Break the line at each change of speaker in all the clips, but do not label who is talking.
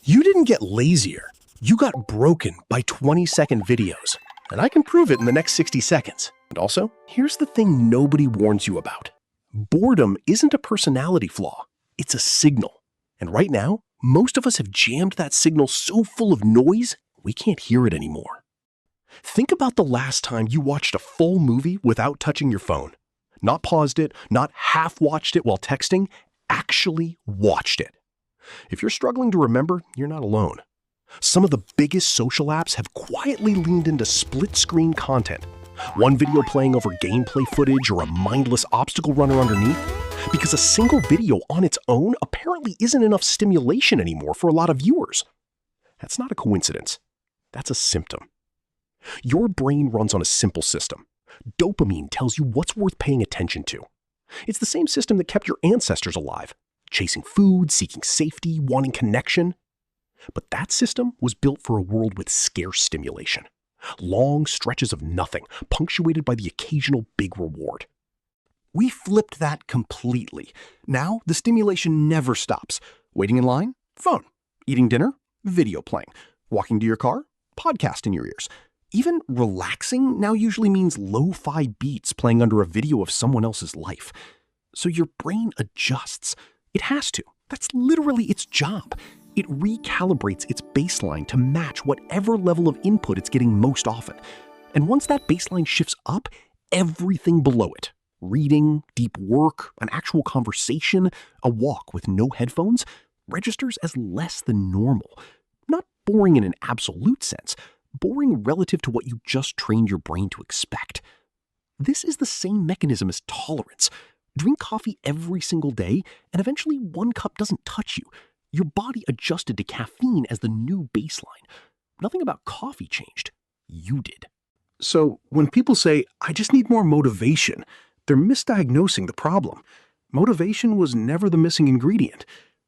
You didn't get lazier. You got broken by 20-second videos. And I can prove it in the next 60 seconds. And also, here's the thing nobody warns you about. Boredom isn't a personality flaw. It's a signal. And right now, most of us have jammed that signal so full of noise, we can't hear it anymore. Think about the last time you watched a full movie without touching your phone. Not paused it, not half watched it while texting, actually watched it. If you're struggling to remember, you're not alone. Some of the biggest social apps have quietly leaned into split-screen content. One video playing over gameplay footage or a mindless obstacle runner underneath, because a single video on its own apparently isn't enough stimulation anymore for a lot of viewers. That's not a coincidence. That's a symptom. Your brain runs on a simple system. Dopamine tells you what's worth paying attention to. It's the same system that kept your ancestors alive, chasing food, seeking safety, wanting connection. But that system was built for a world with scarce stimulation. Long stretches of nothing, punctuated by the occasional big reward.
We flipped that completely. Now, the stimulation never stops. Waiting in line? Phone. Eating dinner? Video playing. Walking to your car? Podcast in your ears. Even relaxing now usually means lo-fi beats playing under a video of someone else's life. So your brain adjusts. It has to. That's literally its job. It recalibrates its baseline to match whatever level of input it's getting most often. And once that baseline shifts up, everything below it, reading, deep work, an actual conversation, a walk with no headphones, registers as less than normal. Not boring in an absolute sense, boring relative to what you just trained your brain to expect. This is the same mechanism as tolerance. Drink coffee every single day, and eventually one cup doesn't touch you. Your body adjusted to caffeine as the new baseline. Nothing about coffee changed. You did.
So when people say, I just need more motivation, they're misdiagnosing the problem. Motivation was never the missing ingredient.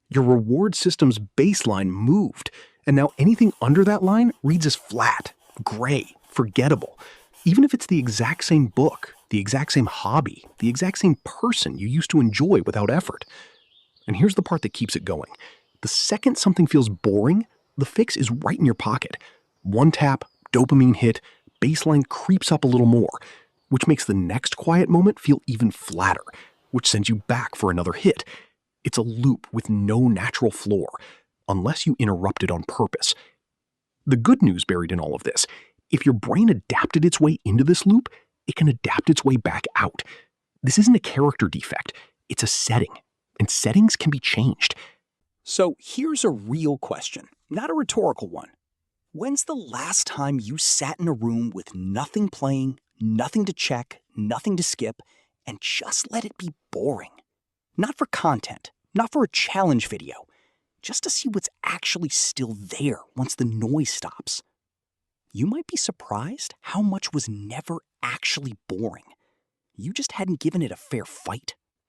Your reward system's baseline moved, and now anything under that line reads as flat, gray, forgettable. Even if it's the exact same book, the exact same hobby, the exact same person you used to enjoy without effort. And here's the part that keeps it going. The second something feels boring, the fix is right in your pocket. One tap, dopamine hit, baseline creeps up a little more, which makes the next quiet moment feel even flatter, which sends you back for another hit. It's a loop with no natural floor, unless you interrupt it on purpose. The good news buried in all of this, if your brain adapted its way into this loop, it can adapt its way back out. This isn't a character defect, it's a setting, and settings can be changed.
So here's a real question, not a rhetorical one. When's the last time you sat in a room with nothing playing, nothing to check, nothing to skip, and just let it be boring? Not for content, not for a challenge video, just to see what's actually still there once the noise stops. You might be surprised how much was never actually boring. You just hadn't given it a fair fight.